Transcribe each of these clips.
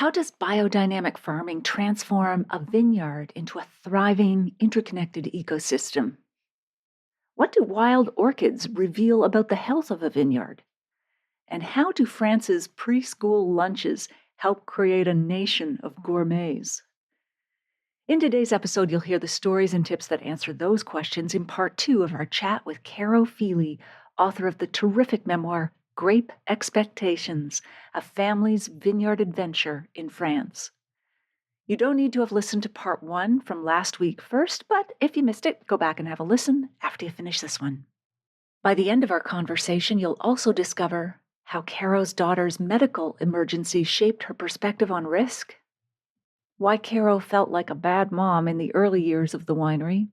How does biodynamic farming transform a vineyard into a thriving, interconnected ecosystem? What do wild orchids reveal about the health of a vineyard? And how do France's preschool lunches help create a nation of gourmets? In today's episode, you'll hear the stories and tips that answer those questions in part 2 of our chat with Caro Feely, author of the terrific memoir, Grape Expectations, a family's vineyard adventure in France. You don't need to have listened to part 1 from last week first, but if you missed it, go back and have a listen after you finish this one. By the end of our conversation, you'll also discover how Caro's daughter's medical emergency shaped her perspective on risk, why Caro felt like a bad mom in the early years of the winery,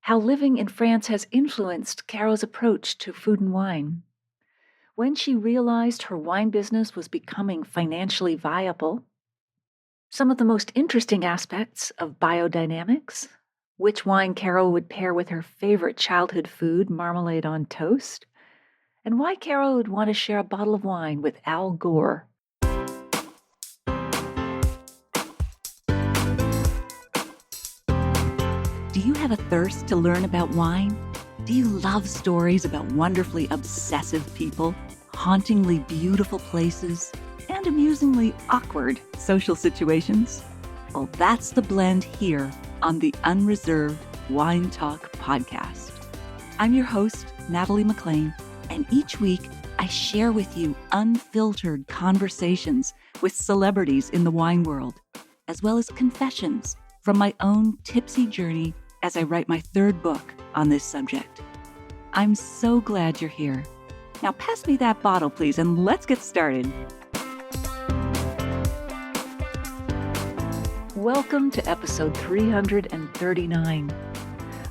how living in France has influenced Caro's approach to food and wine, when she realized her wine business was becoming financially viable, some of the most interesting aspects of biodynamics, which wine Caro would pair with her favorite childhood food, marmalade on toast, and why Caro would want to share a bottle of wine with Al Gore. Do you have a thirst to learn about wine? Do you love stories about wonderfully obsessive people, hauntingly beautiful places, and amusingly awkward social situations? Well, that's the blend here on the Unreserved Wine Talk podcast. I'm your host, Natalie McLean, and each week I share with you unfiltered conversations with celebrities in the wine world, as well as confessions from my own tipsy journey as I write my third book on this subject. I'm so glad you're here. Now pass me that bottle, please, and let's get started. Welcome to episode 339.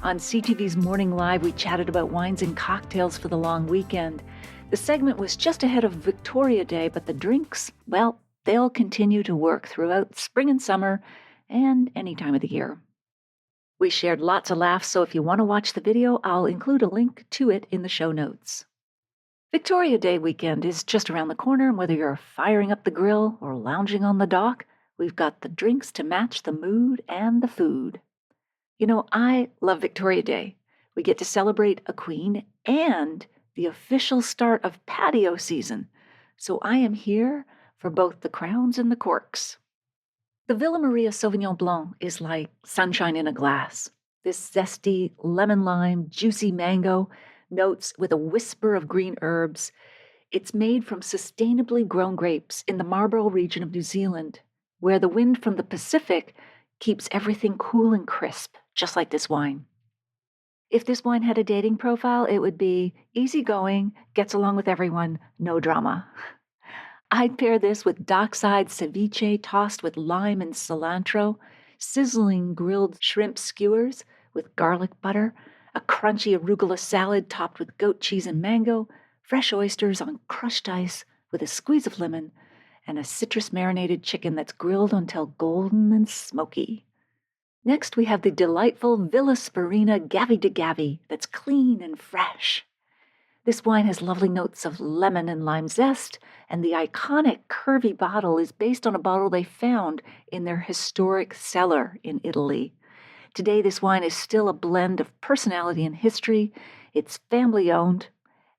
On CTV's Morning Live, we chatted about wines and cocktails for the long weekend. The segment was just ahead of Victoria Day, but the drinks, well, they'll continue to work throughout spring and summer and any time of the year. We shared lots of laughs, so if you want to watch the video, I'll include a link to it in the show notes. Victoria Day weekend is just around the corner, and whether you're firing up the grill or lounging on the dock, we've got the drinks to match the mood and the food. You know, I love Victoria Day. We get to celebrate a queen and the official start of patio season, so I am here for both the crowns and the corks. The Villa Maria Sauvignon Blanc is like sunshine in a glass. This zesty lemon-lime, juicy mango notes with a whisper of green herbs. It's made from sustainably grown grapes in the Marlborough region of New Zealand, where the wind from the Pacific keeps everything cool and crisp, just like this wine. If this wine had a dating profile, it would be easygoing, gets along with everyone, no drama. I'd pair this with dockside ceviche tossed with lime and cilantro, sizzling grilled shrimp skewers with garlic butter, a crunchy arugula salad topped with goat cheese and mango, fresh oysters on crushed ice with a squeeze of lemon, and a citrus-marinated chicken that's grilled until golden and smoky. Next, we have the delightful Villa Sparina Gavi de Gavi that's clean and fresh. This wine has lovely notes of lemon and lime zest, and the iconic curvy bottle is based on a bottle they found in their historic cellar in Italy. Today, this wine is still a blend of personality and history. It's family-owned,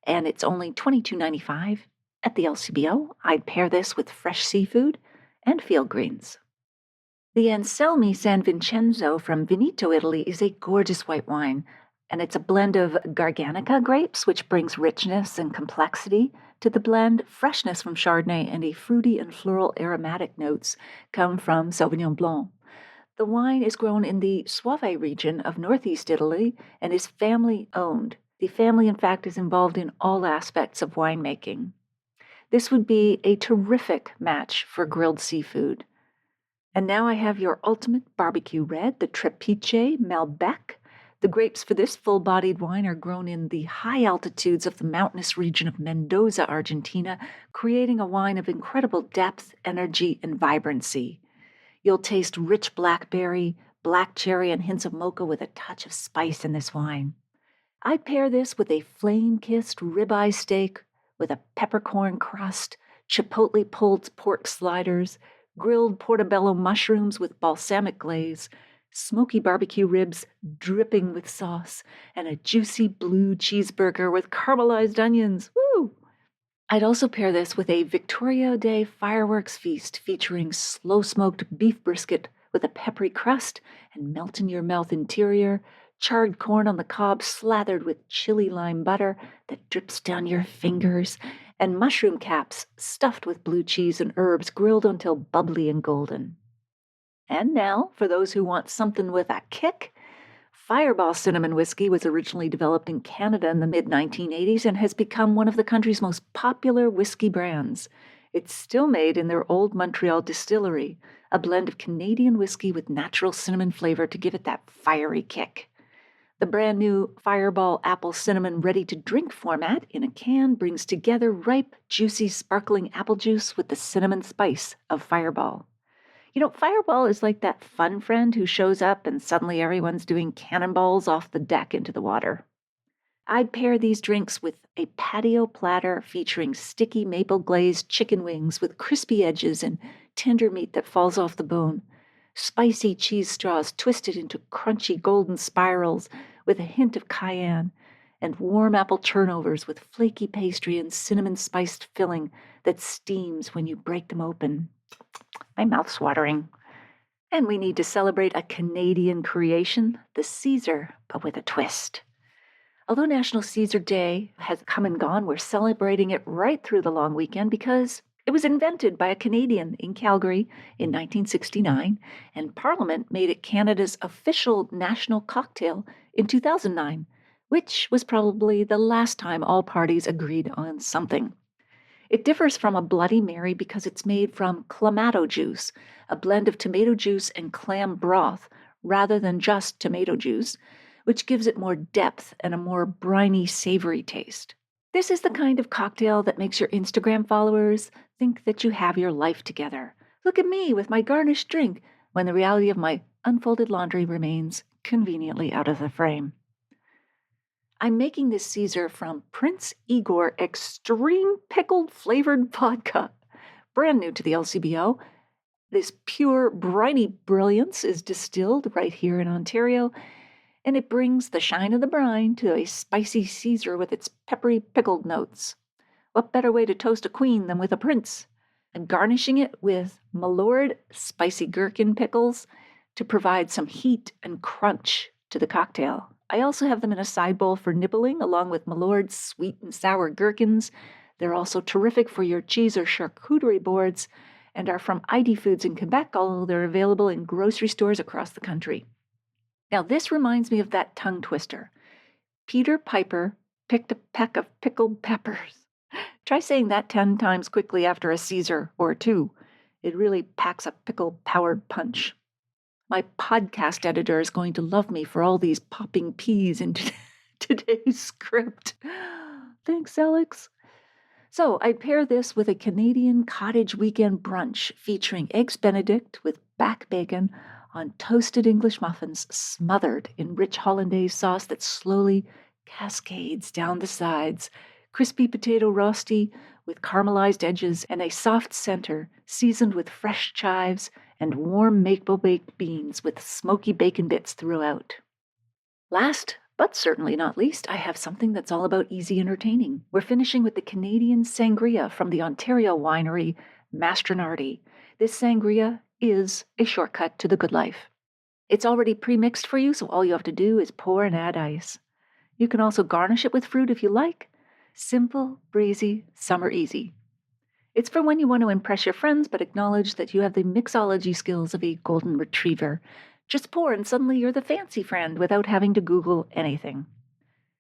and it's only $22.95 at the LCBO. I'd pair this with fresh seafood and field greens. The Anselmi San Vincenzo from Veneto, Italy, is a gorgeous white wine, and it's a blend of Garganica grapes, which brings richness and complexity to the blend. Freshness from Chardonnay and a fruity and floral aromatic notes come from Sauvignon Blanc. The wine is grown in the Soave region of northeast Italy and is family-owned. The family, in fact, is involved in all aspects of winemaking. This would be a terrific match for grilled seafood. And now I have your ultimate barbecue red, the Trapiche Malbec. The grapes for this full-bodied wine are grown in the high altitudes of the mountainous region of Mendoza, Argentina, creating a wine of incredible depth, energy, and vibrancy. You'll taste rich blackberry, black cherry, and hints of mocha with a touch of spice in this wine. I pair this with a flame-kissed ribeye steak with a peppercorn crust, chipotle pulled pork sliders, grilled portobello mushrooms with balsamic glaze, smoky barbecue ribs dripping with sauce, and a juicy blue cheeseburger with caramelized onions. Woo! I'd also pair this with a Victoria Day fireworks feast featuring slow-smoked beef brisket with a peppery crust and melt-in-your-mouth interior, charred corn on the cob slathered with chili lime butter that drips down your fingers, and mushroom caps stuffed with blue cheese and herbs grilled until bubbly and golden. And now, for those who want something with a kick, Fireball Cinnamon Whiskey was originally developed in Canada in the mid-1980s and has become one of the country's most popular whiskey brands. It's still made in their Old Montreal distillery, a blend of Canadian whiskey with natural cinnamon flavor to give it that fiery kick. The brand new Fireball Apple Cinnamon ready-to-drink format in a can brings together ripe, juicy, sparkling apple juice with the cinnamon spice of Fireball. Fireball is like that fun friend who shows up and suddenly everyone's doing cannonballs off the deck into the water. I'd pair these drinks with a patio platter featuring sticky maple glazed chicken wings with crispy edges and tender meat that falls off the bone, spicy cheese straws twisted into crunchy golden spirals with a hint of cayenne, and warm apple turnovers with flaky pastry and cinnamon-spiced filling that steams when you break them open. My mouth's watering. And we need to celebrate a Canadian creation, the Caesar, but with a twist. Although National Caesar Day has come and gone, we're celebrating it right through the long weekend because it was invented by a Canadian in Calgary in 1969, and Parliament made it Canada's official national cocktail in 2009, which was probably the last time all parties agreed on something. It differs from a Bloody Mary because it's made from clamato juice, a blend of tomato juice and clam broth, rather than just tomato juice, which gives it more depth and a more briny, savory taste. This is the kind of cocktail that makes your Instagram followers think that you have your life together. Look at me with my garnished drink, when the reality of my unfolded laundry remains conveniently out of the frame. I'm making this Caesar from Prince Igor Extreme Pickled Flavored Vodka. Brand new to the LCBO. This pure, briny brilliance is distilled right here in Ontario, and it brings the shine of the brine to a spicy Caesar with its peppery pickled notes. What better way to toast a queen than with a prince? I'm garnishing it with Milord spicy gherkin pickles to provide some heat and crunch to the cocktail. I also have them in a side bowl for nibbling, along with Milord's sweet and sour gherkins. They're also terrific for your cheese or charcuterie boards and are from ID Foods in Quebec, although they're available in grocery stores across the country. Now, this reminds me of that tongue twister. Peter Piper picked a peck of pickled peppers. Try saying that 10 times quickly after a Caesar or two. It really packs a pickle-powered punch. My podcast editor is going to love me for all these popping peas in today's script. Thanks, Alex. So I pair this with a Canadian cottage weekend brunch featuring eggs Benedict with back bacon on toasted English muffins smothered in rich hollandaise sauce that slowly cascades down the sides, crispy potato rosti with caramelized edges and a soft center seasoned with fresh chives and warm maple-baked beans with smoky bacon bits throughout. Last, but certainly not least, I have something that's all about easy entertaining. We're finishing with the Canadian sangria from the Ontario winery Mastronardi. This sangria is a shortcut to the good life. It's already pre-mixed for you, so all you have to do is pour and add ice. You can also garnish it with fruit if you like. Simple, breezy, summer easy. It's for when you want to impress your friends but acknowledge that you have the mixology skills of a golden retriever. Just pour and suddenly you're the fancy friend without having to Google anything.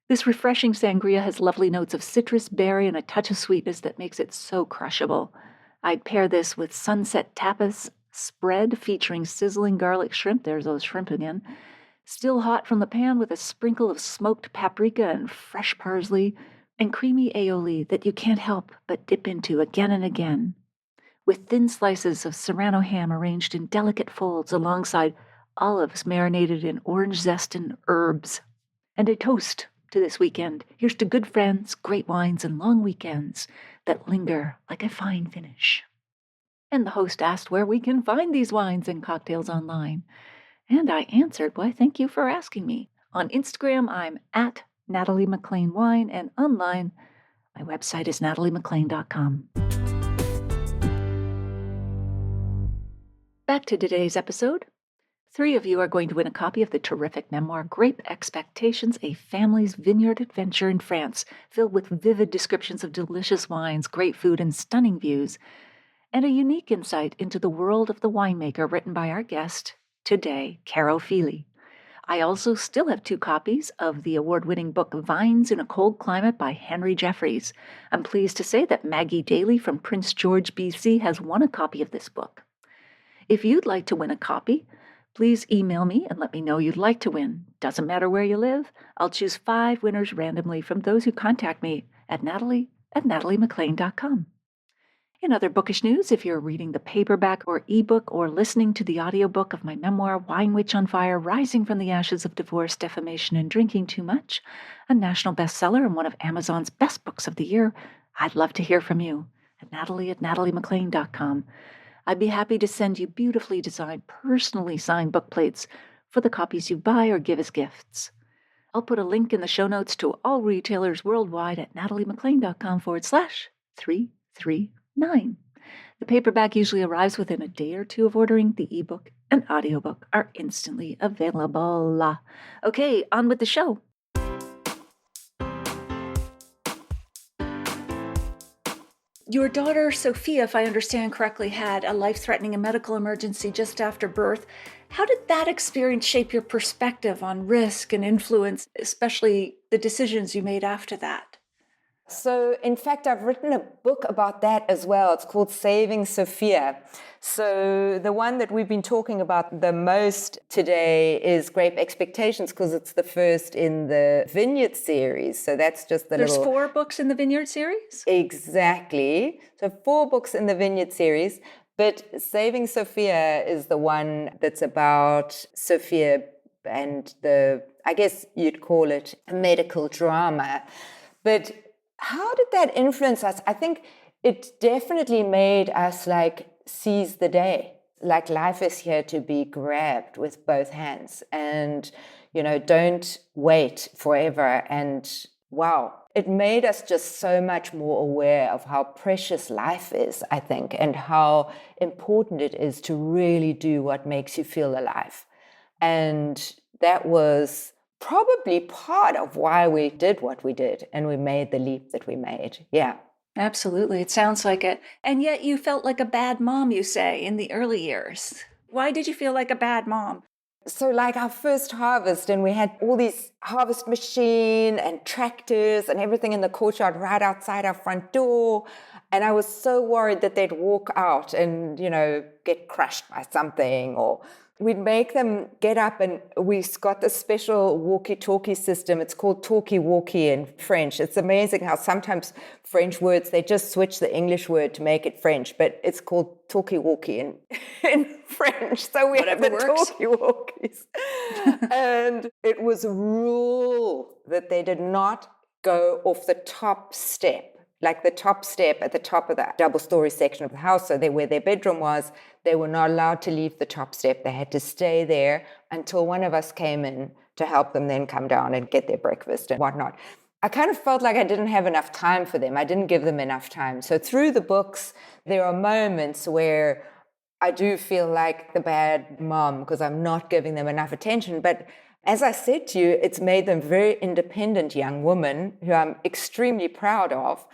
This refreshing sangria has lovely notes of citrus, berry, and a touch of sweetness that makes it so crushable. I'd pair this with sunset tapas spread featuring sizzling garlic shrimp, there's those shrimp again, still hot from the pan with a sprinkle of smoked paprika and fresh parsley, and creamy aioli that you can't help but dip into again and again, with thin slices of serrano ham arranged in delicate folds alongside olives marinated in orange zest and herbs. And a toast to this weekend. Here's to good friends, great wines, and long weekends that linger like a fine finish. And the host asked where we can find these wines and cocktails online. And I answered, why, thank you for asking me. On Instagram, I'm at Natalie McLean Wine, and online, my website is nataliemclean.com. Back to today's episode. 3 of you are going to win a copy of the terrific memoir, Grape Expectations, a family's vineyard adventure in France, filled with vivid descriptions of delicious wines, great food, and stunning views, and a unique insight into the world of the winemaker written by our guest today, Caro Feely. I also still have 2 copies of the award-winning book Vines in a Cold Climate by Henry Jeffries. I'm pleased to say that Maggie Daly from Prince George, BC, has won a copy of this book. If you'd like to win a copy, please email me and let me know you'd like to win. Doesn't matter where you live. I'll choose 5 winners randomly from those who contact me at natalie@nataliemclean.com. In other bookish news, if you're reading the paperback or ebook or listening to the audiobook of my memoir, Wine Witch on Fire, Rising from the Ashes of Divorce, Defamation, and Drinking Too Much, a national bestseller and one of Amazon's best books of the year, I'd love to hear from you at natalie@nataliemclean.com. I'd be happy to send you beautifully designed, personally signed book plates for the copies you buy or give as gifts. I'll put a link in the show notes to all retailers worldwide at nataliemclean.com/339. The paperback usually arrives within a day or 2 of ordering. The ebook and audiobook are instantly available. Okay, on with the show. Your daughter, Sophia, if I understand correctly, had a life-threatening and medical emergency just after birth. How did that experience shape your perspective on risk and influence, especially the decisions you made after that? So, in fact, I've written a book about that as well. It's called Saving Sophia. So the one that we've been talking about the most today is Grape Expectations, because it's the first in the Vineyard series. So that's just There's 4 books in the Vineyard series? Exactly. So 4 books in the Vineyard series. But Saving Sophia is the one that's about Sophia and I guess you'd call it a medical drama. But how did that influence us? I think it definitely made us seize the day. Like life is here to be grabbed with both hands and, don't wait forever. And wow, it made us just so much more aware of how precious life is, I think, and how important it is to really do what makes you feel alive. And that was probably part of why we did what we did and we made the leap that we made. Yeah. Absolutely. It sounds like it. And yet you felt like a bad mom, you say, in the early years. Why did you feel like a bad mom? So our first harvest, and we had all these harvest machine and tractors and everything in the courtyard right outside our front door. And I was so worried that they'd walk out and, get crushed by something, or we'd make them get up, and we got this special walkie-talkie system. It's called talkie-walkie in French. It's amazing how sometimes French words, they just switch the English word to make it French, but it's called talkie-walkie in French. So we have the talkie-walkies. And it was a rule that they did not go off the top step. Like the top step at the top of the double-story section of the house, so where their bedroom was, they were not allowed to leave the top step. They had to stay there until one of us came in to help them then come down and get their breakfast and whatnot. I kind of felt like I didn't have enough time for them. I didn't give them enough time. So through the books, there are moments where I do feel like the bad mom because I'm not giving them enough attention. But as I said to you, it's made them very independent young women who I'm extremely proud of.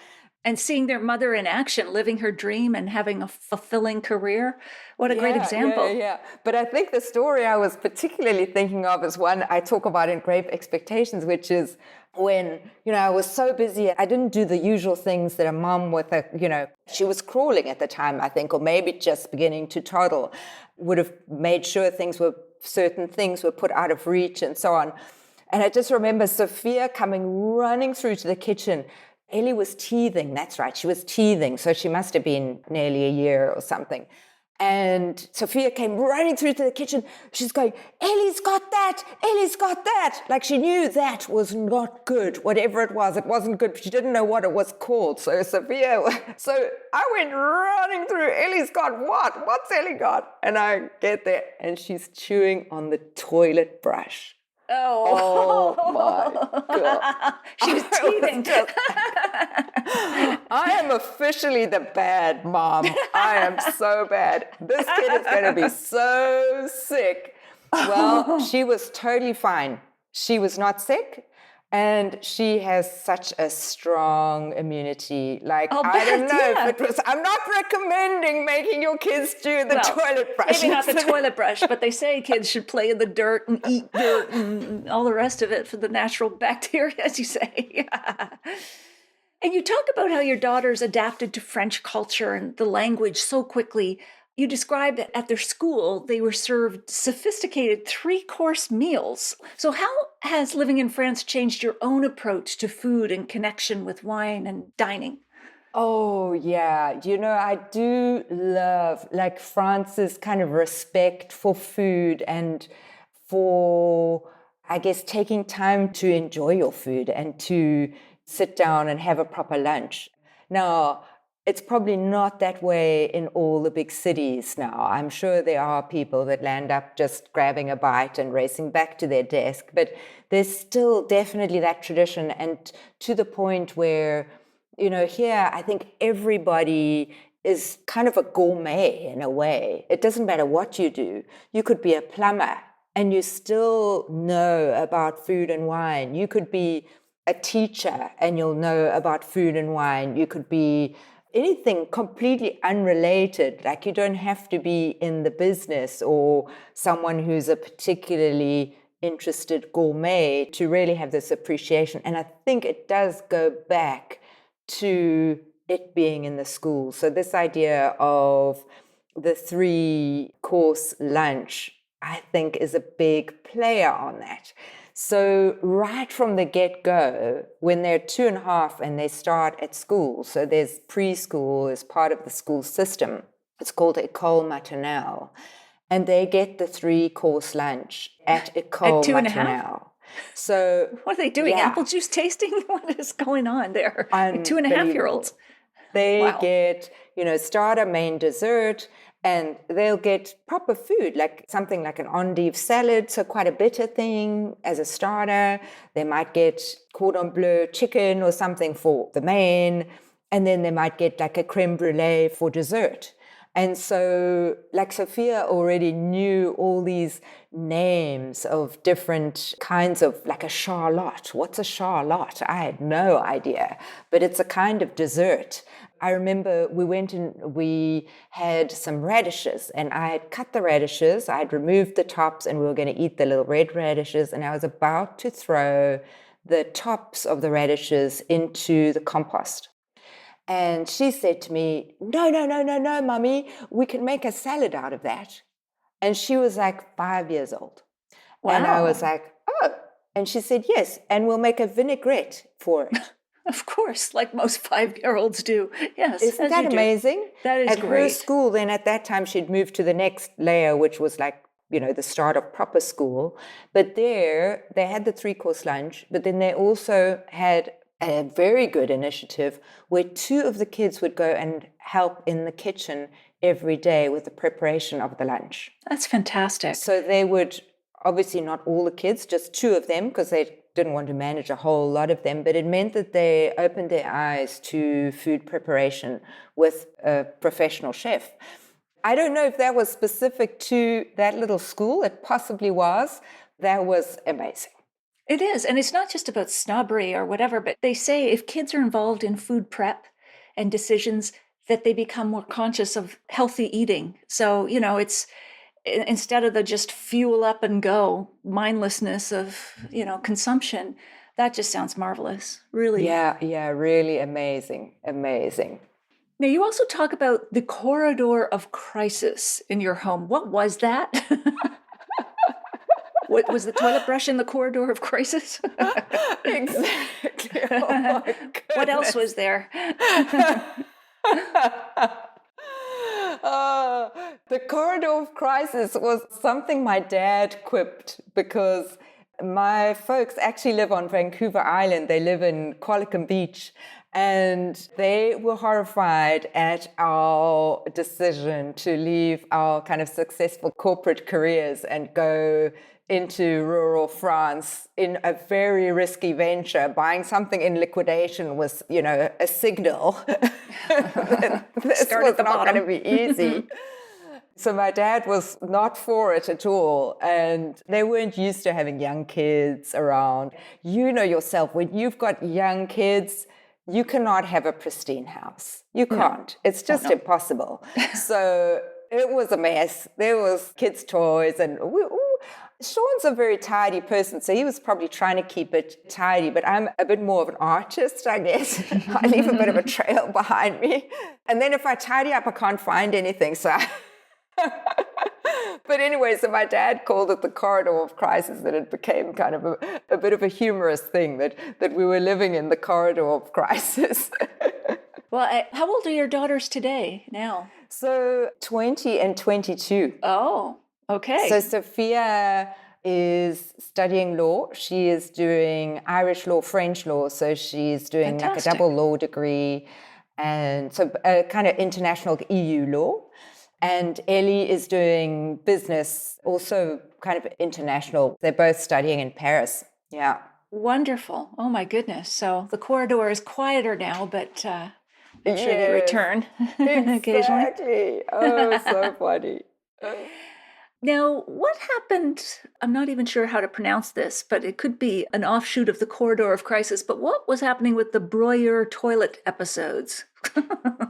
And seeing their mother in action, living her dream and having a fulfilling career. What a great example. Yeah. But I think the story I was particularly thinking of is one I talk about in Grape Expectations, which is when, I was so busy. I didn't do the usual things that a mom with she was crawling at the time, I think, or maybe just beginning to toddle, would have made sure certain things were put out of reach and so on. And I just remember Sophia coming running through to the kitchen. Ellie was teething. That's right. She was teething. So she must have been nearly a year or something. And Sophia came running through to the kitchen. She's going, Ellie's got that. Ellie's got that. Like she knew that was not good. Whatever it wasn't good. She didn't know what it was called. So I went running through. Ellie's got what? What's Ellie got? And I get there and she's chewing on the toilet brush. Oh my God. She was teething. I am officially the bad mom. I am so bad. This kid is going to be so sick. Well, she was totally fine. She was not sick. And she has such a strong immunity. Like, I don't know if it was, I'm not recommending making your kids chew the toilet brush. Maybe not the toilet brush, but they say kids should play in the dirt and eat dirt and all the rest of it for the natural bacteria, as you say. And you talk about how your daughters adapted to French culture and the language so quickly. You described that at their school, they were served sophisticated 3-course meals. So how has living in France changed your own approach to food and connection with wine and dining? Oh, yeah. I do love like France's kind of respect for food and for, I guess, taking time to enjoy your food and to sit down and have a proper lunch. Now, it's probably not that way in all the big cities now. I'm sure there are people that land up just grabbing a bite and racing back to their desk, but there's still definitely that tradition, and to the point where, here I think everybody is kind of a gourmet in a way. It doesn't matter what you do. You could be a plumber and you still know about food and wine. You could be a teacher and you'll know about food and wine. You could be anything completely unrelated, like you don't have to be in the business or someone who's a particularly interested gourmet to really have this appreciation. And I think it does go back to it being in the school. So this idea of the 3-course lunch, I think, is a big player on that. So right from the get-go, when they're 2.5 and they start at school, so there's preschool as part of the school system. It's called École Maternelle. And they get the 3-course lunch at École Maternelle. So what are they doing? Apple juice tasting? What is going on there? 2.5-year-olds. They get, starter, main, dessert. And they'll get proper food, like something like an endive salad, so quite a bitter thing as a starter. They might get cordon bleu chicken or something for the main. And then they might get like a creme brulee for dessert. And so, like Sophia already knew all these names of different kinds of, like a charlotte. What's a charlotte? I had no idea, but it's a kind of dessert. I remember we went and we had some radishes, and I had cut the radishes. I had removed the tops, and we were going to eat the little red radishes. And I was about to throw the tops of the radishes into the compost. And she said to me, no, Mummy, we can make a salad out of that. And she was like 5 years old. Wow. And I was like, oh. And she said, yes, and we'll make a vinaigrette for it. Of course, like most 5-year-olds do. Yes. Isn't that amazing? That is great. At her school, then at that time, she'd moved to the next layer, which was like, the start of proper school. But there, they had the 3-course lunch, but then they also had a very good initiative where 2 of the kids would go and help in the kitchen every day with the preparation of the lunch. That's fantastic. So they would, obviously not all the kids, just 2 of them, because they didn't want to manage a whole lot of them, but it meant that they opened their eyes to food preparation with a professional chef. I don't know if that was specific to that little school. It possibly was. That was amazing. It is. And it's not just about snobbery or whatever, but they say if kids are involved in food prep and decisions, that they become more conscious of healthy eating. So, it's instead of the just fuel up and go mindlessness of, consumption, that just sounds marvelous. Really. Yeah, really amazing. Now, you also talk about the corridor of crisis in your home. What was that? What was the toilet brush in the corridor of crisis? Exactly. Oh my goodness. What else was there? The corridor of crisis was something my dad quipped because my folks actually live on Vancouver Island. They live in Qualicum Beach. And they were horrified at our decision to leave our kind of successful corporate careers and go into rural France in a very risky venture. Buying something in liquidation was, a signal that this was not going to be easy. So my dad was not for it at all. And they weren't used to having young kids around. You know yourself, when you've got young kids, you cannot have a pristine house. You can't. It's just impossible. So it was a mess. There was kids' toys. And Sean's a very tidy person, so he was probably trying to keep it tidy. But I'm a bit more of an artist, I guess. I leave a bit of a trail behind me. And then if I tidy up, I can't find anything. So But anyway, so my dad called it the corridor of crisis, and it became kind of a bit of a humorous thing that we were living in the corridor of crisis. Well, how old are your daughters today now? So 20 and 22. Oh, okay. So Sophia is studying law. She is doing Irish law, French law. So she's doing like a double law degree, and so kind of international EU law. And Ellie is doing business, also kind of international. They're both studying in Paris. Yeah. Wonderful. Oh, my goodness. So the corridor is quieter now, but I'm sure they return occasionally. Exactly. Oh, so funny. Now, what happened? I'm not even sure how to pronounce this, but it could be an offshoot of the corridor of crisis. But what was happening with the broyer toilet episodes?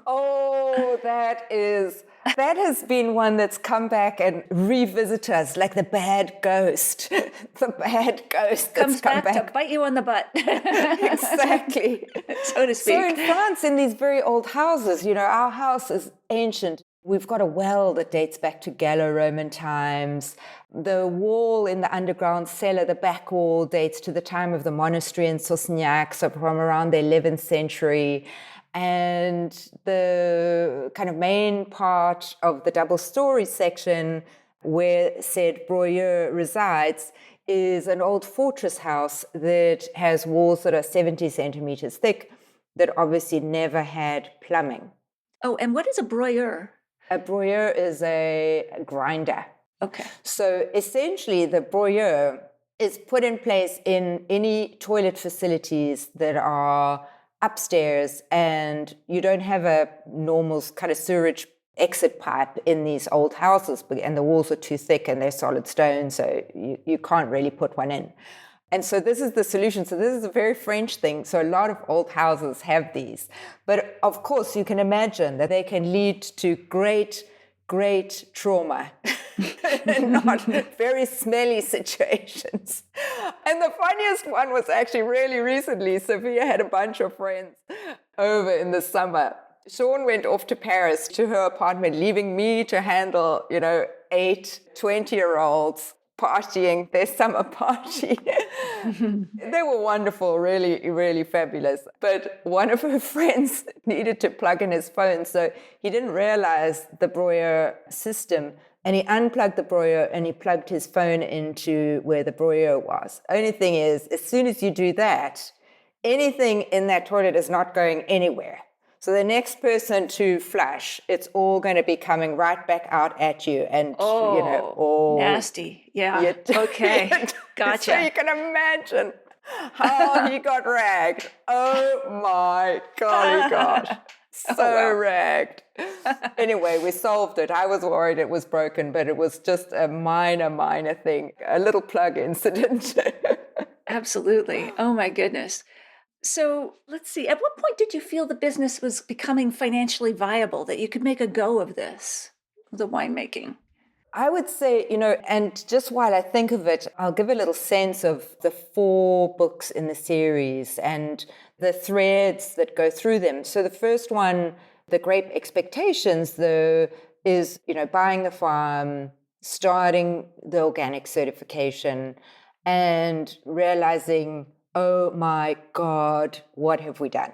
Oh, that has been one that's come back and revisit us like the bad ghost. The bad ghost comes back to bite you on the butt. Exactly. So to speak. So in France, in these very old houses, our house is ancient. We've got a well that dates back to Gallo-Roman times. The wall in the underground cellar, the back wall, dates to the time of the monastery in Saussignac, so from around the 11th century. And the kind of main part of the double-story section where said broyer resides is an old fortress house that has walls that are 70 centimeters thick that obviously never had plumbing. Oh, and what is a broyer? A broyer is a grinder. Okay. So essentially the broyer is put in place in any toilet facilities that are upstairs and you don't have a normal kind of sewage exit pipe in these old houses, and the walls are too thick and they're solid stone, so you can't really put one in. And so this is the solution. So this is a very French thing. So a lot of old houses have these. But of course, you can imagine that they can lead to great trauma, not very smelly situations. And the funniest one was actually really recently. Sophia had a bunch of friends over in the summer. Sean went off to Paris to her apartment, leaving me to handle, 8 20-year-olds partying their summer party. They were wonderful, really, really fabulous. But one of her friends needed to plug in his phone, so he didn't realize the broyer system, and he unplugged the broyer and he plugged his phone into where the broyer was. Only thing is, as soon as you do that, anything in that toilet is not going anywhere. So the next person to flush, it's all going to be coming right back out at you. And, nasty. Yeah. Okay. Gotcha. So you can imagine how he got ragged. Oh my golly gosh. So ragged. Anyway, we solved it. I was worried it was broken, but it was just a minor thing, a little plug incident. Absolutely. Oh my goodness. So let's see, at what point did you feel the business was becoming financially viable, that you could make a go of this, the winemaking? I would say, and just while I think of it, I'll give a little sense of the 4 books in the series and the threads that go through them. So the first one, the Grape Expectations, is, buying the farm, starting the organic certification, and realizing, oh my God, what have we done?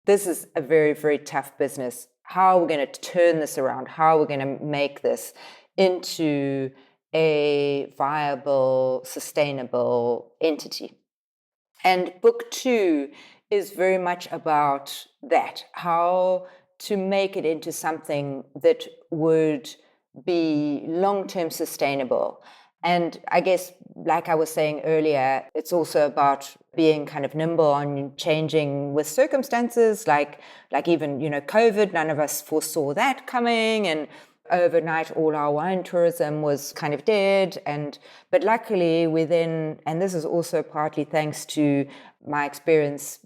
This is a very, very tough business. how are we going to turn this around? How are we going to make this into a viable, sustainable entity? And book 2 is very much about that, how to make it into something that would be long-term sustainable. And I guess, like I was saying earlier, it's also about being kind of nimble on changing with circumstances, like even, COVID, none of us foresaw that coming, and overnight all our wine tourism was kind of dead. But luckily we then, and this is also partly thanks to my experience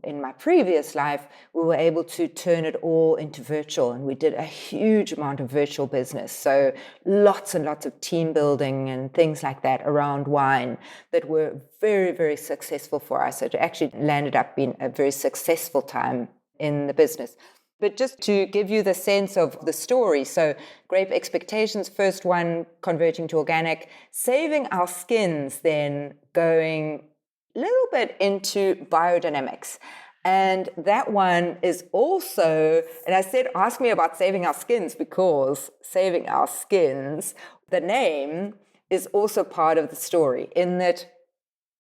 in my previous life, we were able to turn it all into virtual, and we did a huge amount of virtual business. So lots and lots of team building and things like that around wine that were very, very successful for us. It actually landed up being a very successful time in the business. But just to give you the sense of the story, so Grape Expectations, first one, converting to organic, saving our skins, then going a little bit into biodynamics. And that one is also, and I said, ask me about saving our skins, because saving our skins, the name is also part of the story, in that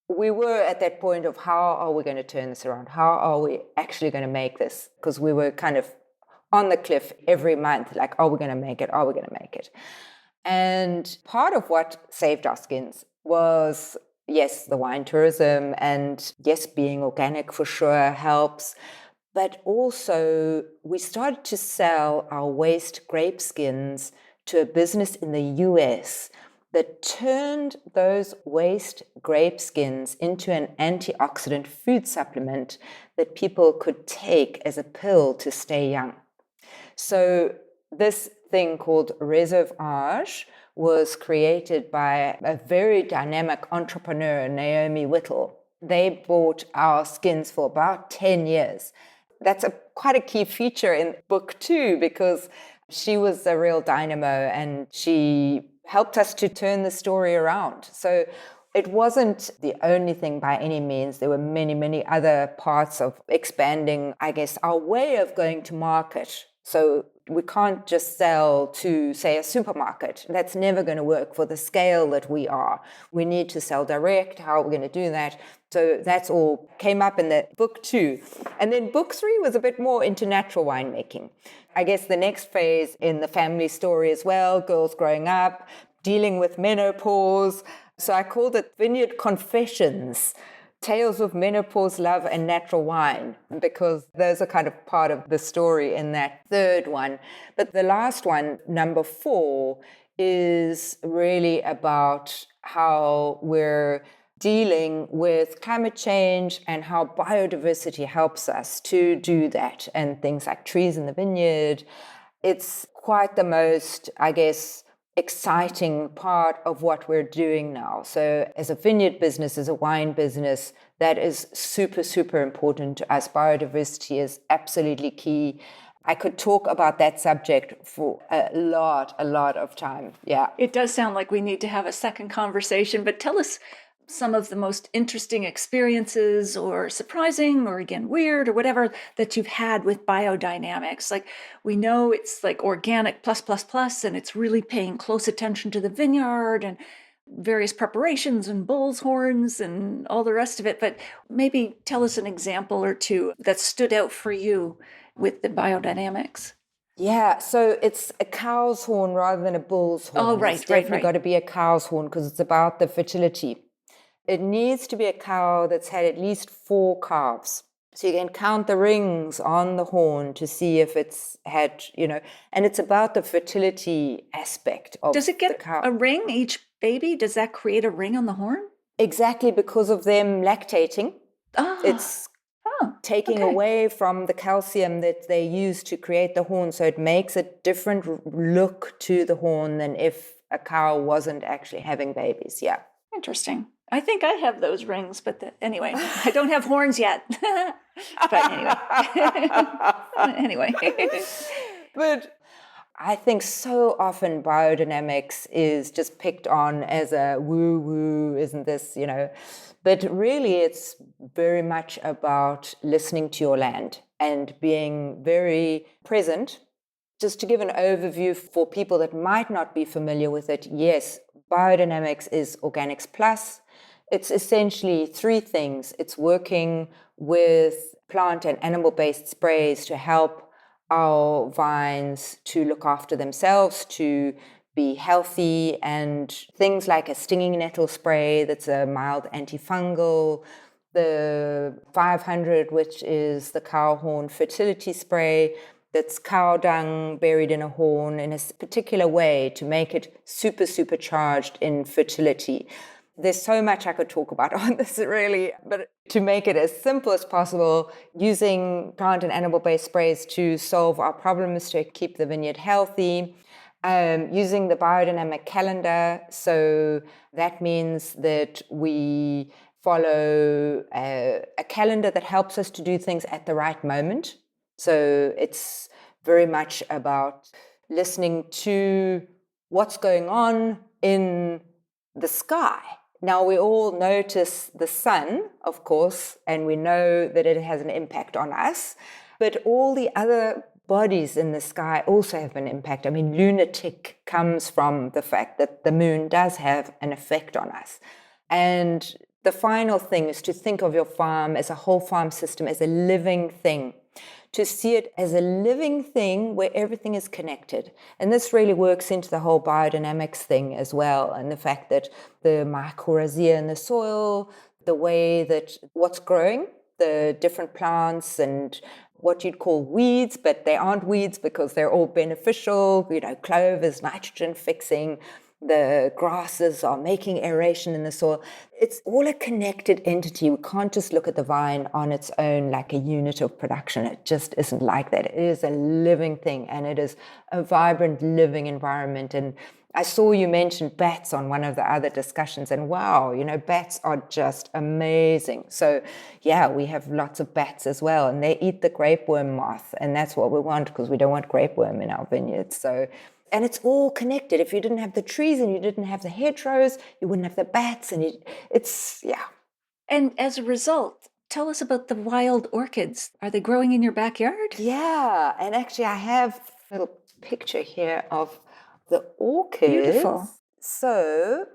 we were at that point of how are we going to turn this around? How are we actually going to make this? Because we were kind of on the cliff every month, like, are we going to make it? Are we going to make it? And part of what saved our skins was, yes, the wine tourism, and yes, being organic for sure helps. But also we started to sell our waste grape skins to a business in the US that turned those waste grape skins into an antioxidant food supplement that people could take as a pill to stay young. So this thing called Reservage was created by a very dynamic entrepreneur, Naomi Whittle. They bought our skins for about 10 years. That's quite a key feature in book 2, because she was a real dynamo and she helped us to turn the story around. So it wasn't the only thing by any means. There were many, many other parts of expanding, I guess, our way of going to market. So we can't just sell to, say, a supermarket. That's never going to work for the scale that we are. We need to sell direct. How are we going to do that? So that's all came up in the book 2. And then book 3 was a bit more into natural winemaking. I guess the next phase in the family story as well, girls growing up, dealing with menopause. So I called it Vineyard Confessions, Tales of Menopause, Love, and Natural Wine, because those are kind of part of the story in that third one. But the last one, number 4, is really about how we're dealing with climate change and how biodiversity helps us to do that, and things like trees in the vineyard. It's quite the most, I guess, exciting part of what we're doing now. So as a vineyard business, as a wine business, that is super, super important to us. Biodiversity is absolutely key. I could talk about that subject for a lot of time. Yeah. It does sound like we need to have a second conversation, but tell us some of the most interesting experiences, or surprising, or again, weird, or whatever, that you've had with biodynamics. Like, we know it's like organic plus, and it's really paying close attention to the vineyard and various preparations and bull's horns and all the rest of it. But maybe tell us an example or two that stood out for you with the biodynamics. Yeah, so it's a cow's horn rather than a bull's horn. Oh, right, it's definitely got to be a cow's horn, because it's about the fertility. It needs to be a cow that's had at least 4 calves. So you can count the rings on the horn to see if it's had, and it's about the fertility aspect of the cow. Does it get a ring, each baby? Does that create a ring on the horn? Exactly, because of them lactating. It's taking away from the calcium that they use to create the horn. So it makes a different look to the horn than if a cow wasn't actually having babies. Yeah. Interesting. I think I have those rings, but anyway, I don't have horns yet. But anyway. But I think so often biodynamics is just picked on as a woo-woo, isn't this, But really it's very much about listening to your land and being very present just to give an overview for people that might not be familiar with it, yes, biodynamics is organics plus. It's essentially three things. It's working with plant and animal-based sprays to help our vines to look after themselves, to be healthy, and things like a stinging nettle spray that's a mild antifungal, the 500, which is the cow horn fertility spray, that's cow dung buried in a horn in a particular way to make it supercharged in fertility. There's so much I could talk about on this, really, but to make it as simple as possible, using plant and animal-based sprays to solve our problems, to keep the vineyard healthy, using the biodynamic calendar. So that means that we follow a calendar that helps us to do things at the right moment. So it's very much about listening to what's going on in the sky. Now, we all notice the sun, of course, and we know that it has an impact on us, but all the other bodies in the sky also have an impact. I mean, lunatic comes from the fact that the moon does have an effect on us. And the final thing is to think of your farm as a whole farm system, as a living thing, to see it as a living thing where everything is connected. And this really works into the whole biodynamics thing as well, and the fact that the mycorrhizae in the soil, the way that what's growing, the different plants and what you'd call weeds, but they aren't weeds because they're all beneficial. You know, clovers, nitrogen fixing, the grasses are making aeration in the soil. It's all a connected entity. We can't just look at the vine on its own like a unit of production. It just isn't like that. It is a living thing, and it is a vibrant, living environment. And I saw you mention bats on one of the other discussions, and wow, you know, bats are just amazing. So yeah, we have lots of bats as well, and they eat the grapeworm moth, and that's what we want, because we don't want grapeworm in our vineyards. So, and it's all connected. If you didn't have the trees and you didn't have the hedgerows, you wouldn't have the bats, and yeah. And as a result, tell us about the wild orchids. Are they growing in your backyard? Yeah, and actually I have a little picture here of the orchids. Beautiful. So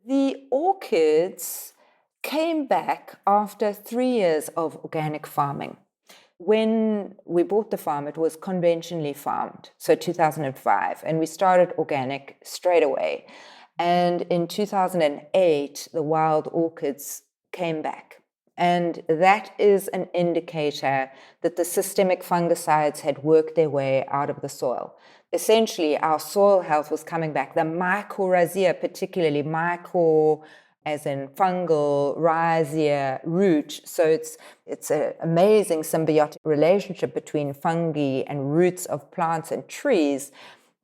the orchids came back after 3 years of organic farming. When we bought the farm, it was conventionally farmed, so 2005, and we started organic straight away. And in 2008, the wild orchids came back. And that is an indicator that the systemic fungicides had worked their way out of the soil. Essentially, our soil health was coming back. The mycorrhizae, particularly mycor, as in fungal, rhizia, root. So it's an amazing symbiotic relationship between fungi and roots of plants and trees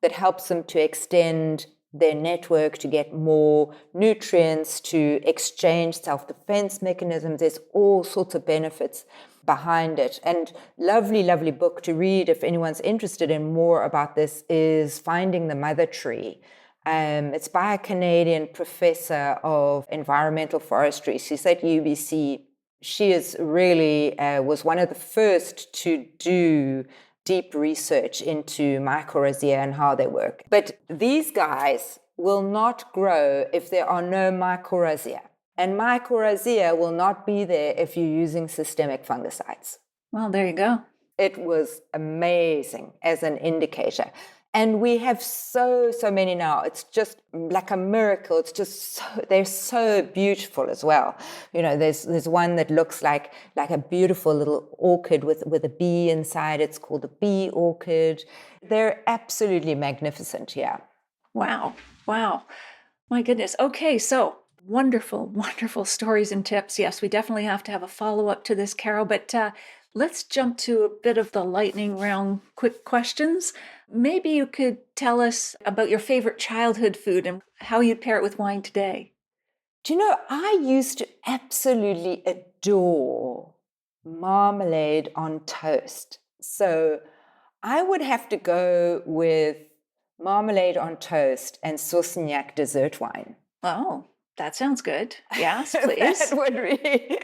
that helps them to extend their network, to get more nutrients, to exchange self-defense mechanisms. There's all sorts of benefits behind it. And lovely, lovely book to read if anyone's interested in more about this is Finding the Mother Tree. It's by a Canadian professor of environmental forestry. She's at UBC. She is really was one of the first to do deep research into mycorrhizae and how they work. But these guys will not grow if there are no mycorrhizae. And mycorrhizae will not be there if you're using systemic fungicides. Well, there you go. It was amazing as an indicator. And we have so many now. It's just like a miracle. It's just they're so beautiful as well. You know, there's one that looks like a beautiful little orchid with a bee inside. It's called a bee orchid. They're absolutely magnificent, yeah. Wow. My goodness. Okay, so wonderful stories and tips. Yes, we definitely have to have a follow-up to this, Caro, but let's jump to a bit of the lightning round quick questions. Maybe you could tell us about your favorite childhood food and how you'd pair it with wine today. Do you know, I used to absolutely adore marmalade on toast. So I would have to go with marmalade on toast and Sauvignac dessert wine. Oh, that sounds good. Yes, please. That would be.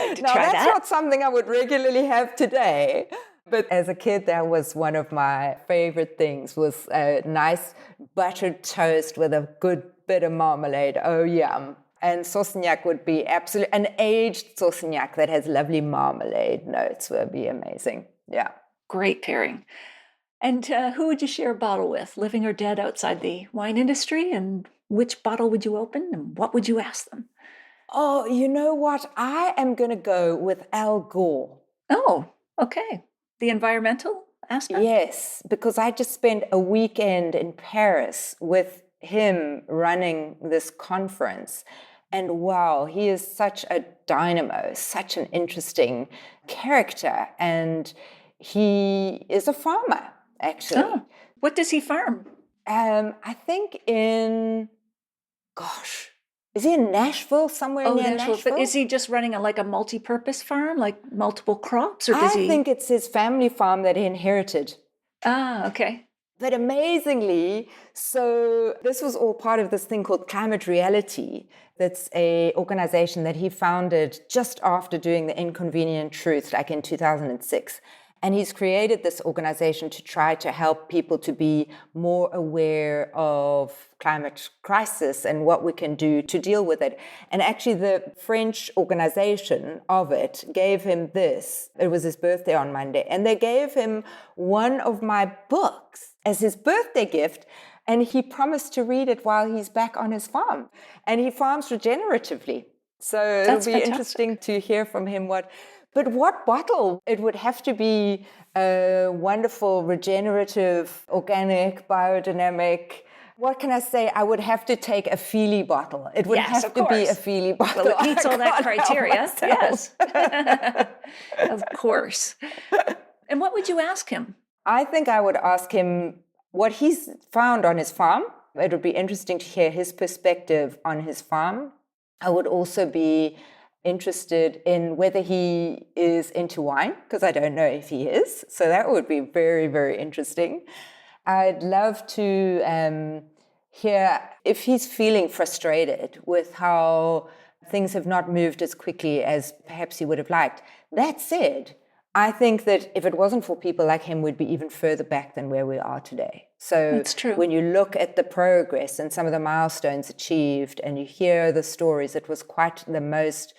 I'd Now, try that's that. not something I would regularly have today, But as a kid, that was one of my favorite things, was a nice buttered toast with a good bit of marmalade. Oh, yum. And Sauvignac would be an aged Sauvignac that has lovely marmalade notes would be amazing. Yeah. Great pairing. And who would you share a bottle with, living or dead, outside the wine industry? And which bottle would you open and what would you ask them? Oh, you know what? I am going to go with Al Gore. Oh, okay. The environmental aspect? Yes, because I just spent a weekend in Paris with him running this conference. And wow, he is such a dynamo, such an interesting character. And he is a farmer, actually. Oh, what does he farm? I think is he in Nashville, somewhere near Nashville? But is he just running a multi-purpose farm, like multiple crops? Or does I think it's his family farm that he inherited. Ah, okay. But amazingly, so this was all part of this thing called Climate Reality. That's an organization that he founded just after doing The Inconvenient Truth, like in 2006. And he's created this organization to try to help people to be more aware of climate crisis and what we can do to deal with it. And actually the French organization of it gave him this. It was his birthday on Monday. And they gave him one of my books as his birthday gift. And he promised to read it while he's back on his farm. And he farms regeneratively. So it'll be fantastic. Interesting to hear from him But what bottle? It would have to be a wonderful, regenerative, organic, biodynamic. What can I say? I would have to take a Feely bottle. It would have to be a Feely bottle. Well, it meets all that criteria. Yes. Of course. And what would you ask him? I think I would ask him what he's found on his farm. It would be interesting to hear his perspective on his farm. I would also be interested in whether he is into wine, because I don't know if he is. So that would be very, very interesting. I'd love to hear if he's feeling frustrated with how things have not moved as quickly as perhaps he would have liked. That said, I think that if it wasn't for people like him, we'd be even further back than where we are today. So that's true. When you look at the progress and some of the milestones achieved and you hear the stories, it was quite the most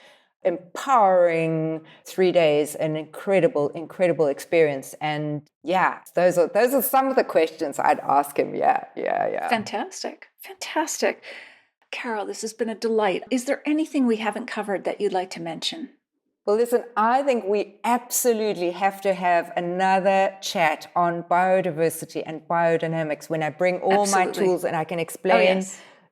empowering 3 days, an incredible experience. And yeah, those are some of the questions I'd ask him. Yeah. Fantastic. Caro, this has been a delight. Is there anything we haven't covered that you'd like to mention? Well, listen, I think we absolutely have to have another chat on biodiversity and biodynamics when I bring all my tools and I can explain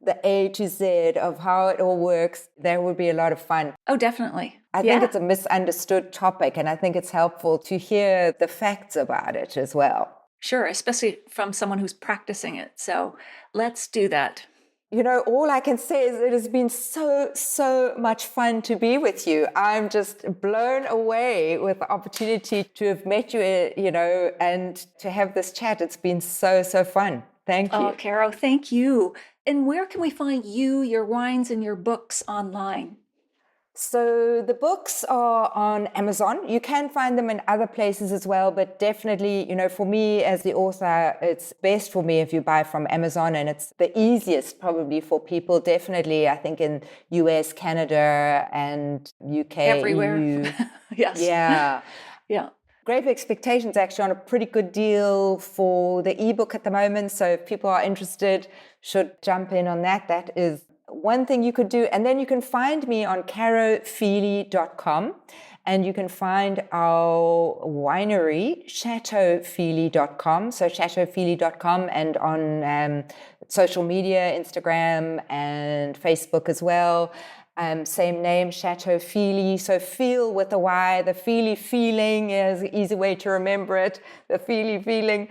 the A to Z of how it all works. That would be a lot of fun. Oh, definitely. I think it's a misunderstood topic, and I think it's helpful to hear the facts about it as well. Sure, especially from someone who's practicing it. So let's do that. You know, all I can say is it has been so much fun to be with you. I'm just blown away with the opportunity to have met you, and to have this chat. It's been so fun. Thank you. Oh, Caro, thank you. And where can we find you, your wines, and your books online? So the books are on Amazon. You can find them in other places as well, but definitely, for me as the author, it's best for me if you buy from Amazon, and it's the easiest probably for people. Definitely, I think in US, Canada, and UK, everywhere. EU. Yes. Yeah. Grape Expectations actually on a pretty good deal for the ebook at the moment. So if people are interested, should jump in on that. That is one thing you could do. And then you can find me on carofeely.com, and you can find our winery, chateaufeely.com. So chateaufeely.com, and on social media, Instagram and Facebook as well. Same name, Chateau Feely. So feel with a Y, the Feely feeling is an easy way to remember it, the Feely feeling.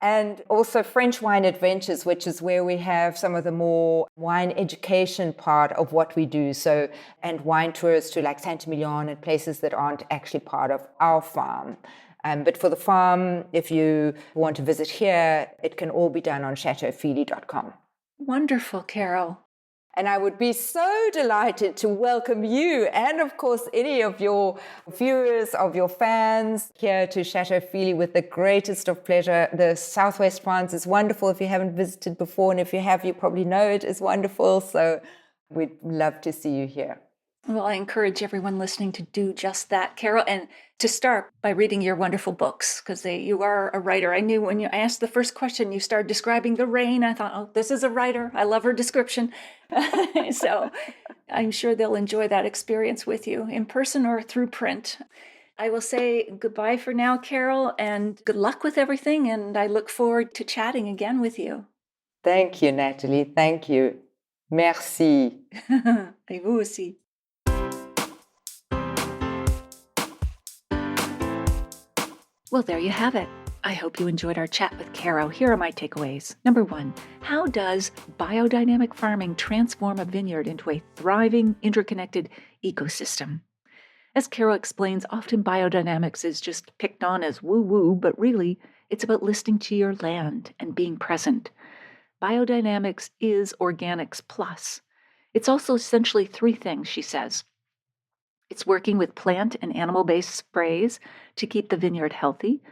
And also French Wine Adventures, which is where we have some of the more wine education part of what we do. So, and wine tours to like Saint-Emilion and places that aren't actually part of our farm. But for the farm, if you want to visit here, it can all be done on chateaufeely.com. Wonderful, Caro. And I would be so delighted to welcome you and, of course, any of your viewers, of your fans here to Caro Feely with the greatest of pleasure. The Southwest France is wonderful if you haven't visited before. And if you have, you probably know it is wonderful. So we'd love to see you here. Well, I encourage everyone listening to do just that, Caro, and to start by reading your wonderful books, because you are a writer. I knew when you asked the first question, you started describing the rain. I thought, oh, this is a writer. I love her description. So I'm sure they'll enjoy that experience with you in person or through print. I will say goodbye for now, Caro, and good luck with everything. And I look forward to chatting again with you. Thank you, Natalie. Thank you. Merci. Et vous aussi. Well, there you have it. I hope you enjoyed our chat with Caro. Here are my takeaways. Number 1, how does biodynamic farming transform a vineyard into a thriving, interconnected ecosystem? As Caro explains, often biodynamics is just picked on as woo-woo, but really, it's about listening to your land and being present. Biodynamics is organics plus. It's also essentially 3 things, she says. It's working with plant and animal-based sprays to keep the vineyard healthy,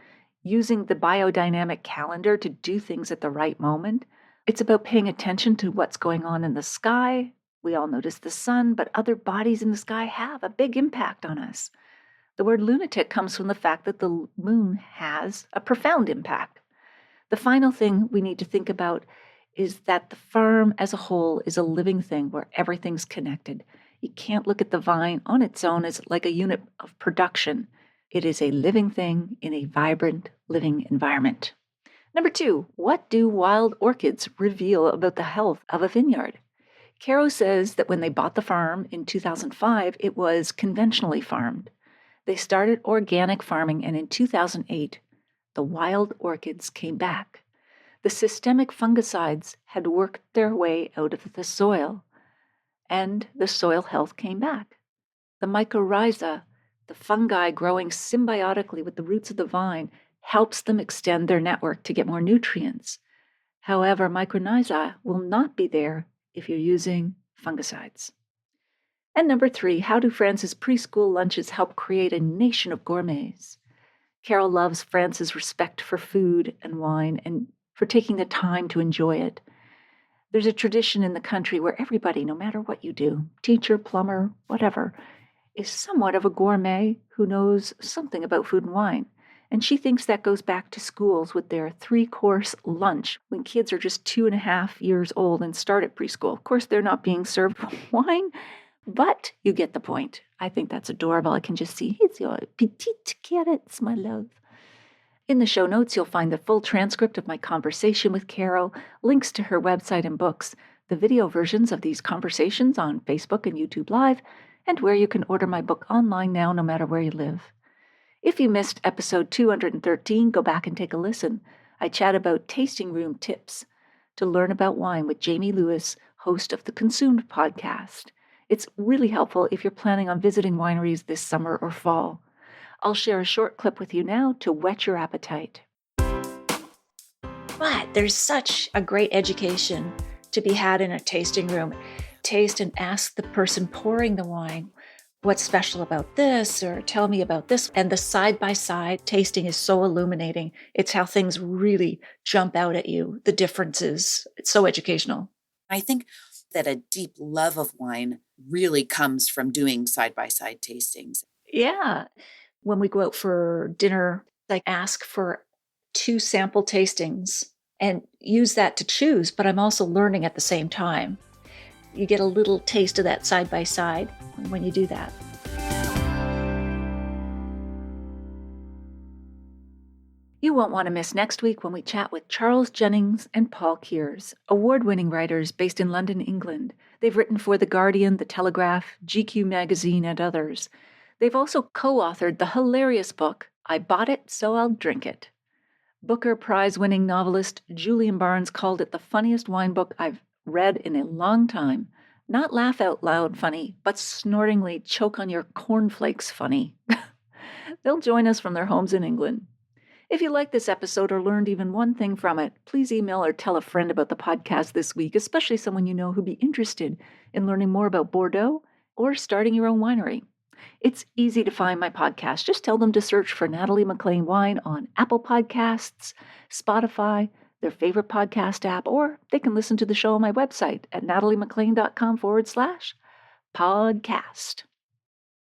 using the biodynamic calendar to do things at the right moment. It's about paying attention to what's going on in the sky. We all notice the sun, but other bodies in the sky have a big impact on us. The word lunatic comes from the fact that the moon has a profound impact. The final thing we need to think about is that the farm as a whole is a living thing where everything's connected. You can't look at the vine on its own as like a unit of production. It is a living thing in a vibrant, living environment. Number 2, what do wild orchids reveal about the health of a vineyard? Caro says that when they bought the farm in 2005, it was conventionally farmed. They started organic farming, and in 2008, the wild orchids came back. The systemic fungicides had worked their way out of the soil, and the soil health came back. The mycorrhiza, the fungi growing symbiotically with the roots of the vine, helps them extend their network to get more nutrients. However, mycorrhiza will not be there if you're using fungicides. And number 3, how do France's preschool lunches help create a nation of gourmets? Caro loves France's respect for food and wine and for taking the time to enjoy it. There's a tradition in the country where everybody, no matter what you do, teacher, plumber, whatever, is somewhat of a gourmet who knows something about food and wine. And she thinks that goes back to schools with their 3-course lunch when kids are just 2.5 years old and start at preschool. Of course, they're not being served wine, but you get the point. I think that's adorable. I can just see, it's your petite carrots, my love. In the show notes, you'll find the full transcript of my conversation with Caro, links to her website and books, the video versions of these conversations on Facebook and YouTube Live, and where you can order my book online now, no matter where you live. If you missed episode 213, go back and take a listen. I chat about tasting room tips to learn about wine with Jamie Lewis, host of the Consumed podcast. It's really helpful if you're planning on visiting wineries this summer or fall. I'll share a short clip with you now to whet your appetite. But there's such a great education to be had in a tasting room. Taste and ask the person pouring the wine, what's special about this, or tell me about this. And the side-by-side tasting is so illuminating. It's how things really jump out at you, the differences. It's so educational. I think that a deep love of wine really comes from doing side-by-side tastings. Yeah. When we go out for dinner, I ask for 2 sample tastings and use that to choose, but I'm also learning at the same time. You get a little taste of that side by side when you do that. You won't want to miss next week when we chat with Charles Jennings and Paul Kears, award-winning writers based in London, England. They've written for The Guardian, The Telegraph, GQ magazine, and others. They've also co-authored the hilarious book, I Bought It, So I'll Drink It. Booker Prize-winning novelist Julian Barnes called it the funniest wine book I've read in a long time. Not laugh out loud funny, but snortingly choke on your cornflakes funny. They'll join us from their homes in England. If you liked this episode or learned even one thing from it, please email or tell a friend about the podcast this week, especially someone you know who'd be interested in learning more about Bordeaux or starting your own winery. It's easy to find my podcast. Just tell them to search for Natalie MacLean Wine on Apple Podcasts, Spotify, their favorite podcast app, or they can listen to the show on my website at nataliemaclean.com/podcast.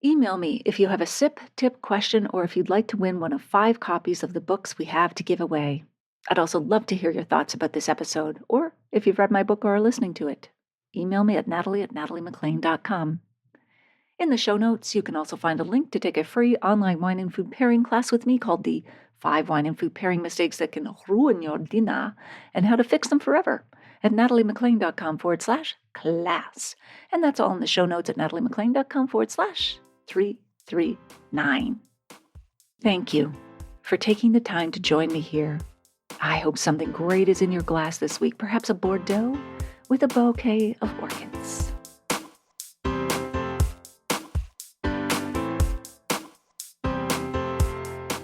Email me if you have a sip tip question or if you'd like to win one of 5 copies of the books we have to give away. I'd also love to hear your thoughts about this episode, or if you've read my book or are listening to it. Email me at natalie@nataliemaclean.com. In the show notes, you can also find a link to take a free online wine and food pairing class with me called the 5 Wine and Food Pairing Mistakes That Can Ruin Your Dinner and How to Fix Them Forever at nataliemaclean.com/class. And that's all in the show notes at nataliemaclean.com/339. Thank you for taking the time to join me here. I hope something great is in your glass this week, perhaps a Bordeaux with a bouquet of orchids.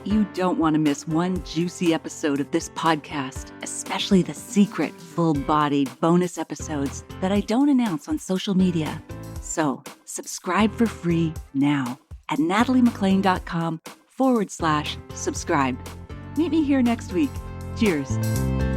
You don't want to miss one juicy episode of this podcast, especially the secret, full-bodied bonus episodes that I don't announce on social media. So subscribe for free now at nataliemaclean.com/subscribe. Meet me here next week. Cheers.